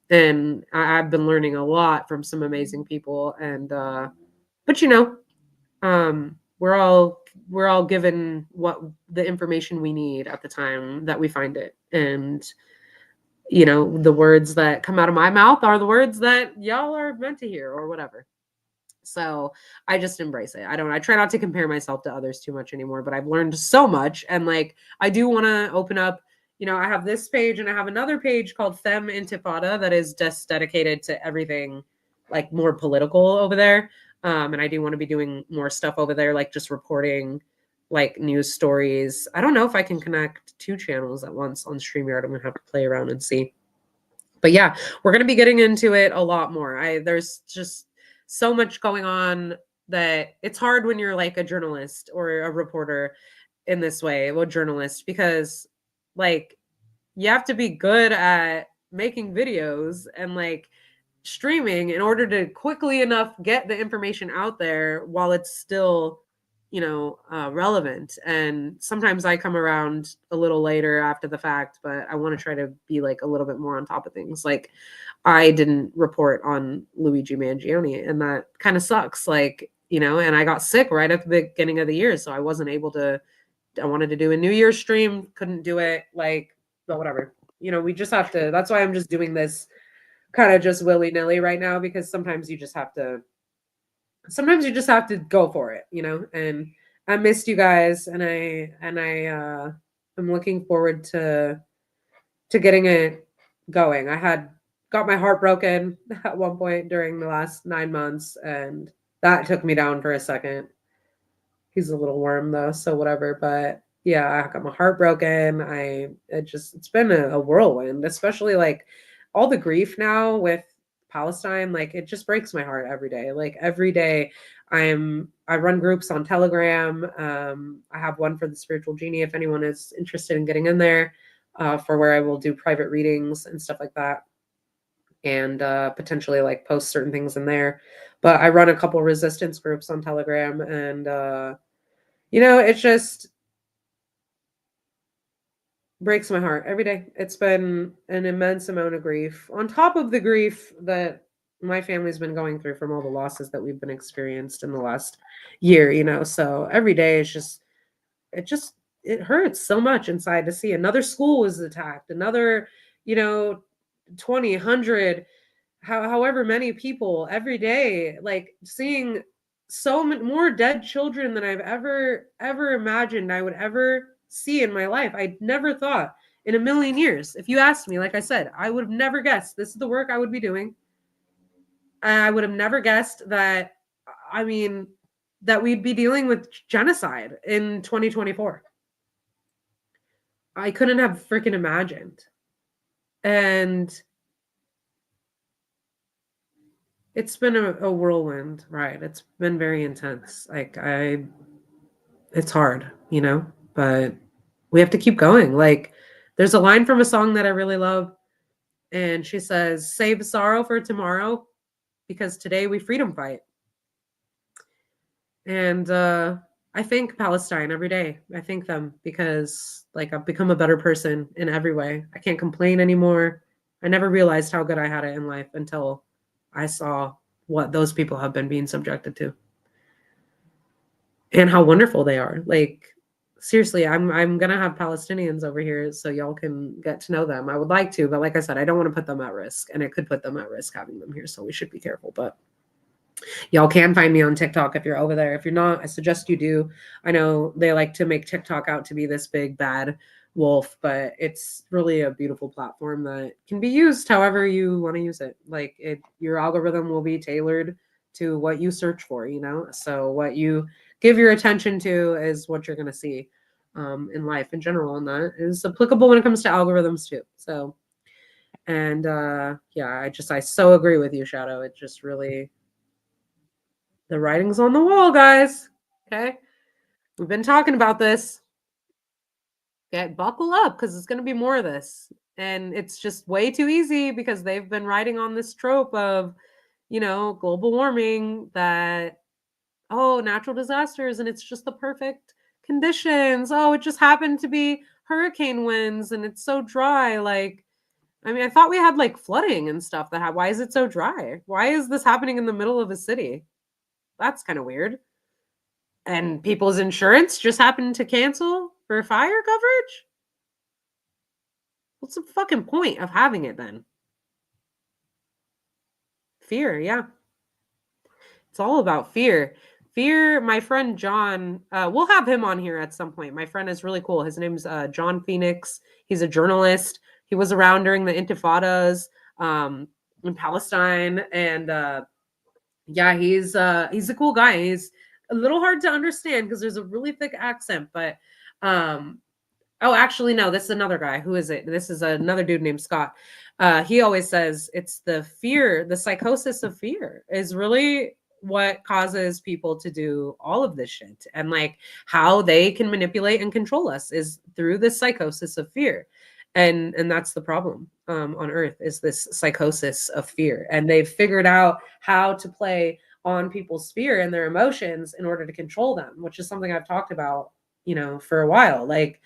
And I've been learning a lot from some amazing people. And, but we're all given what the information we need at the time that we find it. And, the words that come out of my mouth are the words that y'all are meant to hear or whatever. So I just embrace it. I try not to compare myself to others too much anymore, but I've learned so much. And I do want to open up, I have this page and I have another page called Femme Intifada that is just dedicated to everything more political over there. And I do want to be doing more stuff over there, just reporting like news stories. I don't know if I can connect 2 channels at once on StreamYard. I'm gonna have to play around and see. But yeah, we're gonna be getting into it a lot more. There's just so much going on that it's hard when you're like a journalist or a reporter in this way, well, journalist, because like you have to be good at making videos and like streaming in order to quickly enough get the information out there while it's still, relevant. And sometimes I come around a little later after the fact, but I want to try to be like a little bit more on top of things. Like I didn't report on Luigi Mangione, and that kind of sucks. Like, and I got sick right at the beginning of the year, so I wasn't able to. I wanted to do a New Year's stream, couldn't do it. Like, but whatever. We just have to. That's why I'm just doing this kind of just willy nilly right now, because sometimes you just have to. Sometimes you just have to go for it, And I missed you guys, and I'm looking forward to getting it going. I had got my heart broken at one point during the last 9 months, and that took me down for a second. He's a little worm though, so whatever. But yeah, I got my heart broken. It's been a whirlwind, especially like all the grief now with Palestine. Like it just breaks my heart every day. Like every day, I run groups on Telegram. I have one for the Spiritual Genie if anyone is interested in getting in there, for where I will do private readings and stuff like that, and potentially like post certain things in there. But I run a couple resistance groups on Telegram, and it just breaks my heart every day. It's been an immense amount of grief on top of the grief that my family's been going through from all the losses that we've been experienced in the last year. So every day is it hurts so much inside to see another school was attacked, another, 20, 100, however many people every day, like seeing so many more dead children than I've ever imagined I would ever see in my life. I never thought in a million years. If you asked me, like I said, I would have never guessed this is the work I would be doing. I would have never guessed that, that we'd be dealing with genocide in 2024. I couldn't have freaking imagined. And it's been a whirlwind ride. It's been very intense. It's hard, but we have to keep going. Like, there's a line from a song that I really love, and she says, "Save sorrow for tomorrow, because today we freedom fight." And I thank Palestine every day. I thank them because, like, I've become a better person in every way. I can't complain anymore. I never realized how good I had it in life until I saw what those people have been being subjected to and how wonderful they are. Like, seriously, I'm gonna have Palestinians over here so y'all can get to know them. I would like to, but like I said, I don't want to put them at risk, and it could put them at risk having them here. So we should be careful. But y'all can find me on TikTok if you're over there. If you're not, I suggest you do. I know they like to make TikTok out to be this big bad wolf, but it's really a beautiful platform that can be used however you want to use it. Like your algorithm will be tailored to what you search for, So what you give your attention to is what you're going to see in life in general, and that is applicable when it comes to algorithms too. So, and yeah, I so agree with you, Shadow. It just really, the writing's on the wall, guys. Okay, we've been talking about this. Okay, buckle up, because it's going to be more of this, and it's just way too easy because they've been writing on this trope of, global warming, that natural disasters, and it's just the perfect conditions. It just happened to be hurricane winds, and it's so dry. Like, I thought we had like flooding and stuff why is it so dry? Why is this happening in the middle of a city? That's kind of weird. And people's insurance just happened to cancel for fire coverage? What's the fucking point of having it then? Fear, yeah. It's all about fear. Fear, my friend John, we'll have him on here at some point. My friend is really cool. His name's John Phoenix. He's a journalist. He was around during the intifadas in Palestine. And yeah, he's a cool guy. a little hard to understand because there's a really thick accent, but oh, actually, no, this is another guy. Who is it? This is another dude named Scott. He always says it's the fear, the psychosis of fear is really what causes people to do all of this shit. And like how they can manipulate and control us is through this psychosis of fear. And that's the problem on Earth is this psychosis of fear. And they've figured out how to play on people's fear and their emotions in order to control them, which is something I've talked about, for a while. Like,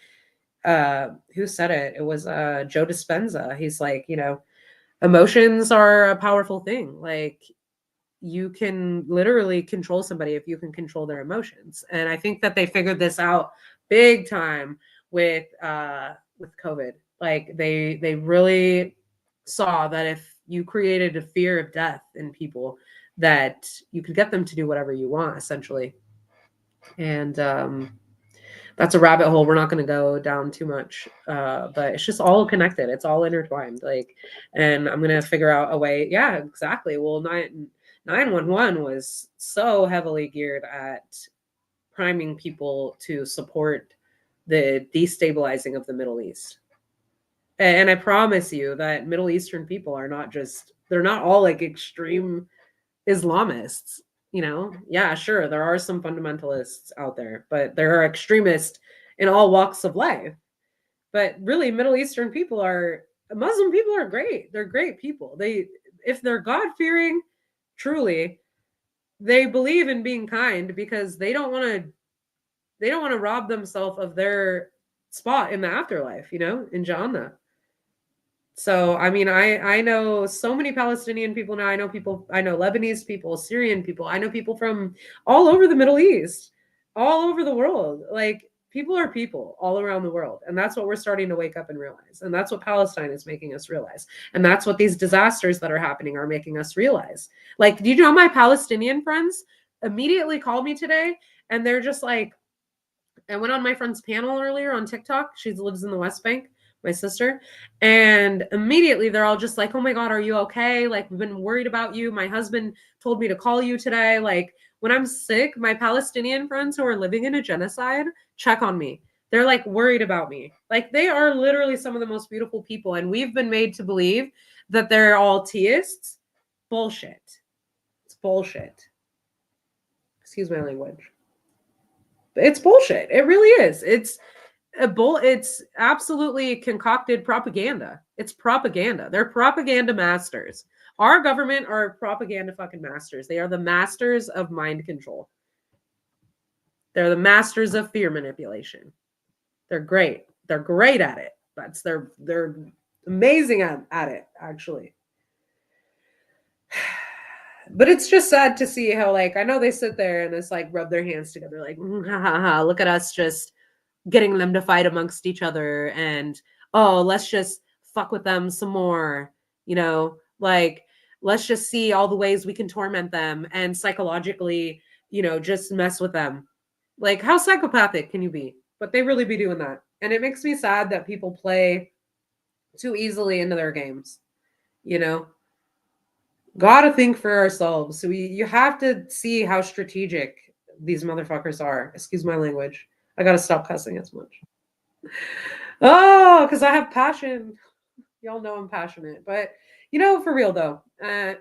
who said it? It was Joe Dispenza. He's like, emotions are a powerful thing. Like you can literally control somebody if you can control their emotions. And I think that they figured this out big time with COVID. Like they really saw that if you created a fear of death in people, that you could get them to do whatever you want, essentially. And that's a rabbit hole we're not going to go down too much, but it's just all connected. It's all intertwined. Like, and I'm going to figure out a way. Yeah, exactly. Well, 911 was so heavily geared at priming people to support the destabilizing of the Middle East. And I promise you that Middle Eastern people are not just, they're not all like extreme Islamists. Yeah, sure, there are some fundamentalists out there, but there are extremists in all walks of life. But really, Middle Eastern people Muslim people are great. They're great people. If they're God-fearing, truly, they believe in being kind because they don't want to rob themselves of their spot in the afterlife, in Jannah. So, I mean, I know so many Palestinian people now. I know Lebanese people, Syrian people. I know people from all over the Middle East, all over the world. Like, people are people all around the world. And that's what we're starting to wake up and realize. And that's what Palestine is making us realize. And that's what these disasters that are happening are making us realize. Like, do you know my Palestinian friends immediately called me today? And they're just like, I went on my friend's panel earlier on TikTok. She lives in the West Bank, my sister. And immediately they're all just like, oh my God, are you okay? Like, we've been worried about you. My husband told me to call you today. Like, when I'm sick, my Palestinian friends who are living in a genocide check on me. They're like worried about me. Like, they are literally some of the most beautiful people. And we've been made to believe that they're all theists. Bullshit. It's bullshit. Excuse my language. It's bullshit. It really is. It's absolutely concocted propaganda. It's propaganda. They're propaganda masters. Our government are propaganda fucking masters. They are the masters of mind control. They're the masters of fear manipulation. They're great. They're great at it. They're amazing at it, actually. But it's just sad to see how, like, I know they sit there and it's like rub their hands together, like, ha ha ha, look at us just getting them to fight amongst each other, and let's just fuck with them some more, like, let's just see all the ways we can torment them and psychologically, just mess with them. Like, how psychopathic can you be? But they really be doing that. And it makes me sad that people play too easily into their games, Gotta think for ourselves. So you have to see how strategic these motherfuckers are. Excuse my language. I gotta stop cussing as much. Oh, because I have passion. Y'all know I'm passionate. But for real though. And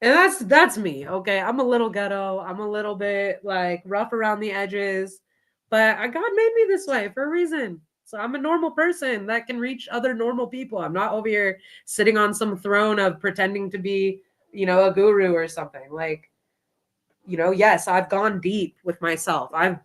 that's me. Okay. I'm a little ghetto. I'm a little bit like rough around the edges. But God made me this way for a reason. So I'm a normal person that can reach other normal people. I'm not over here sitting on some throne of pretending to be a guru or something. Like, yes, I've gone deep with myself. I've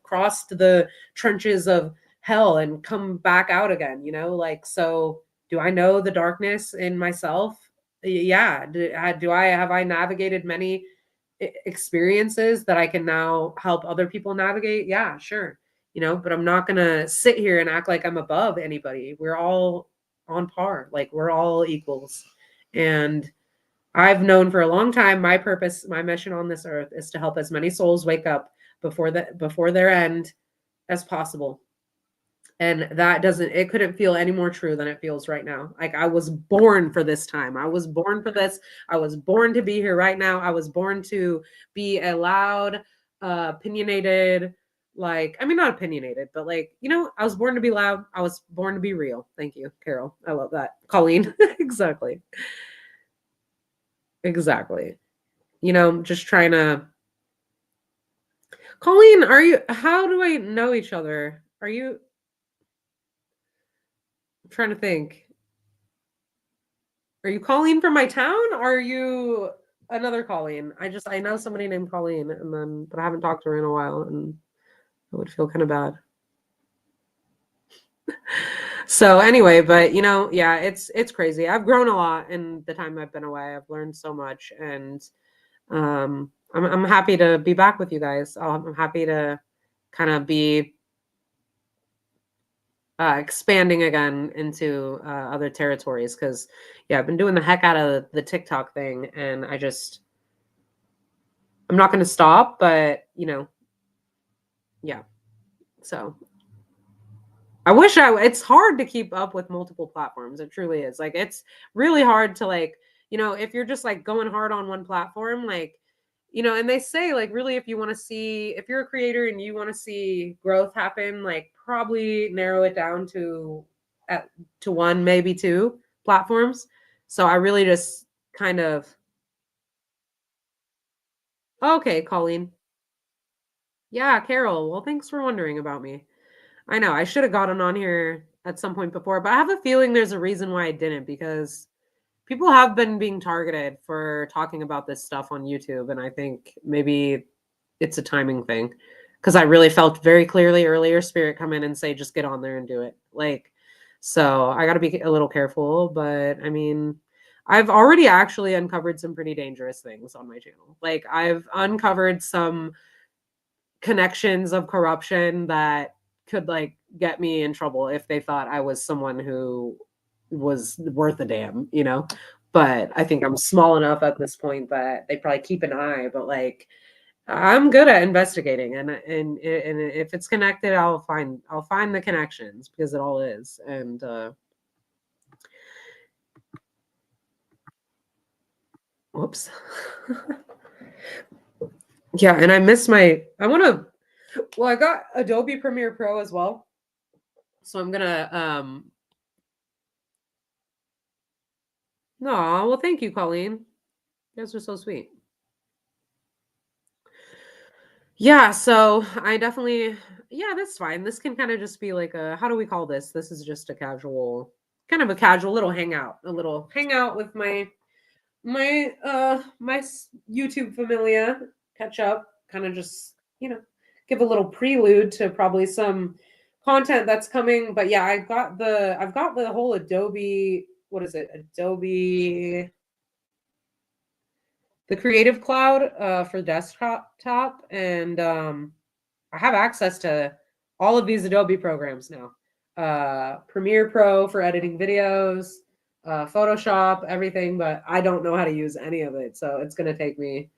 crossed the trenches of hell and come back out again, like, so do I know the darkness in myself? Yeah. Have I navigated many experiences that I can now help other people navigate? Yeah, sure. But I'm not going to sit here and act like I'm above anybody. We're all on par. Like, we're all equals. And I've known for a long time, my purpose, my mission on this earth is to help as many souls wake up before their end as possible. And it couldn't feel any more true than it feels right now. Like, I was born for this time. I was born for this. I was born to be here right now. I was born to be a loud, opinionated, like, I mean, not opinionated, but like, I was born to be loud. I was born to be real. Thank you, Carol. I love that. Colleen. Exactly. Exactly. Just trying to. Colleen, how do I know each other? I'm trying to think. Are you Colleen from my town? Or are you another Colleen? I know somebody named Colleen, but I haven't talked to her in a while, and I would feel kind of bad. So anyway, but yeah, it's crazy. I've grown a lot in the time I've been away. I've learned so much, and I'm happy to be back with you guys. I'm happy to kind of be expanding again into other territories because yeah, I've been doing the heck out of the TikTok thing, and I'm not going to stop, but yeah. So it's hard to keep up with multiple platforms. It truly is. Like, it's really hard to, like, if you're just like going hard on one platform, like, and they say, like, really, if you're a creator and you want to see growth happen, like, probably narrow it down to one, maybe two platforms. So I really just kind of, okay, Colleen. Yeah, Carol. Well, thanks for wondering about me. I know I should have gotten on here at some point before, but I have a feeling there's a reason why I didn't, because people have been being targeted for talking about this stuff on YouTube, and I think maybe it's a timing thing, because I really felt very clearly earlier Spirit come in and say just get on there and do it. Like, so I got to be a little careful, but I mean, I've already actually uncovered some pretty dangerous things on my channel. Like, I've uncovered some connections of corruption that could, like, get me in trouble if they thought I was someone who was worth a damn. But I think I'm small enough at this point that they probably keep an eye, but like, I'm good at investigating, and if it's connected, I'll find the connections, because it all is. And whoops. Yeah, and I got Adobe Premiere Pro as well. So I'm gonna no, well, thank you, Colleen. You guys are so sweet. Yeah, so I definitely, yeah, that's fine. This can kind of just be like how do we call this? This is just kind of a casual little hangout, with my YouTube familia, catch up, kind of just, give a little prelude to probably some content that's coming. But yeah, I've got the whole Adobe, what is it? Adobe, the Creative Cloud for desktop, and I have access to all of these Adobe programs now. Premiere Pro for editing videos, Photoshop, everything, but I don't know how to use any of it. So it's going to take me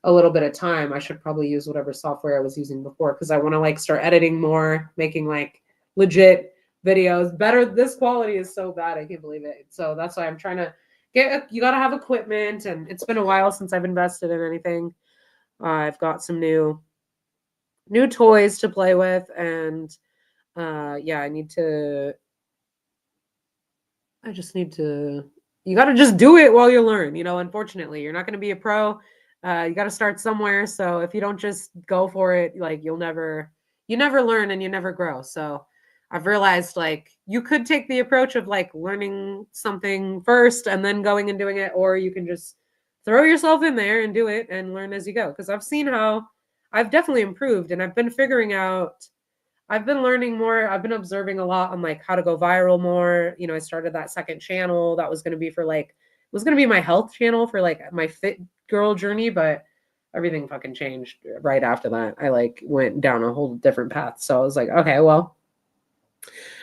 a little bit of time. I should probably use whatever software I was using before, because I want to, like, start editing more, making, like, legit videos. Better. This quality is so bad. I can't believe it. So that's why I'm trying to you got to have equipment, and it's been a while since I've invested in anything. I've got some new toys to play with, and yeah, I just need to you got to just do it while you learn. Unfortunately, you're not going to be a pro. You got to start somewhere. So if you don't just go for it, like, you never learn, and you never grow. So I've realized, like, you could take the approach of, like, learning something first and then going and doing it, or you can just throw yourself in there and do it and learn as you go. Because I've seen how I've definitely improved, and I've been learning more. I've been observing a lot on, like, how to go viral more. I started that second channel that was going to be my health channel for, like, my fit girl journey, but everything fucking changed right after that. I, like, went down a whole different path. So I was like, okay, well,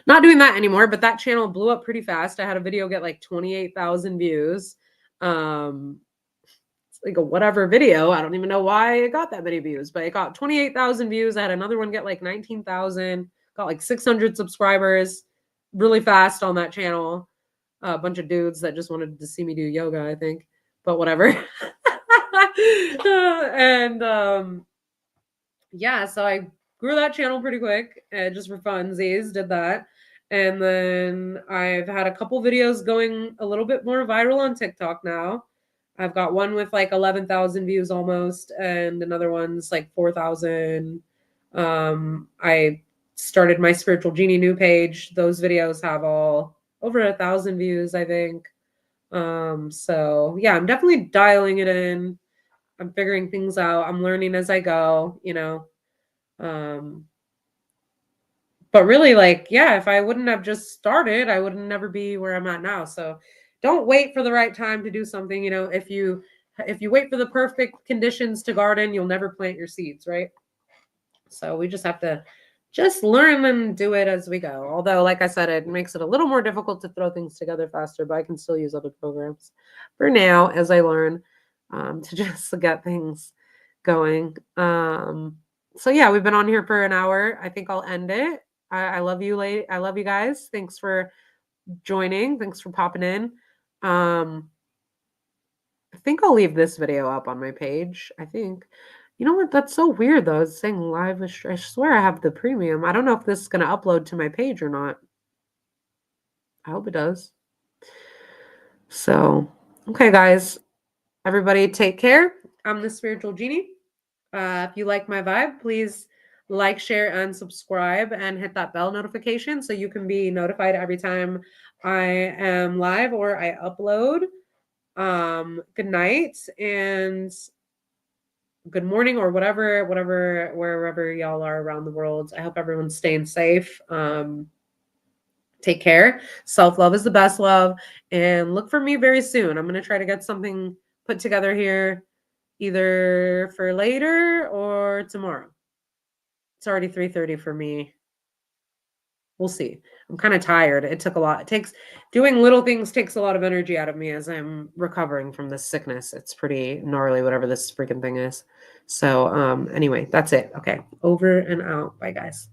not doing that anymore. But that channel blew up pretty fast. I had a video get like 28,000 views. It's like a whatever video. I don't even know why it got that many views, but it got 28,000 views. I had another one get like 19,000, got like 600 subscribers really fast on that channel. A bunch of dudes that just wanted to see me do yoga, I think, but whatever. And yeah, so I grew that channel pretty quick, just for funsies, did that. And then I've had a couple videos going a little bit more viral on TikTok now. I've got one with like 11,000 views almost, and another one's like 4,000. I started my Spiritual Genie new page. Those videos have all over 1,000 views, I think. So yeah, I'm definitely dialing it in. I'm figuring things out. I'm learning as I go, you know. Um, but really, like, yeah, if I wouldn't have just started, I would never be where I'm at now. So don't wait for the right time to do something. You know, if you wait for the perfect conditions to garden, you'll never plant your seeds, right? So we just have to just learn and do it as we go. Although, like I said, it makes it a little more difficult to throw things together faster, but I can still use other programs for now as I learn to just get things going. So yeah, we've been on here for an hour. I think I'll end it. I love you, late. I love you guys. Thanks for joining. Thanks for popping in. I think I'll leave this video up on my page. I think. You know what? That's so weird though. It's saying live. I swear I have the premium. I don't know if this is going to upload to my page or not. I hope it does. So, okay, guys. Everybody take care. I'm the Spiritual Genie. If you like my vibe, please like, share, and subscribe, and hit that bell notification so you can be notified every time I am live or I upload. Good night and good morning or whatever, wherever y'all are around the world. I hope everyone's staying safe. Take care. Self-love is the best love. And look for me very soon. I'm going to try to get something put together here either for later or tomorrow. It's already 3:30 for me. We'll see. I'm kind of tired. It took a lot. It takes doing little things takes a lot of energy out of me as I'm recovering from this sickness. It's pretty gnarly, whatever this freaking thing is. So, anyway, that's it. Okay. Over and out. Bye, guys.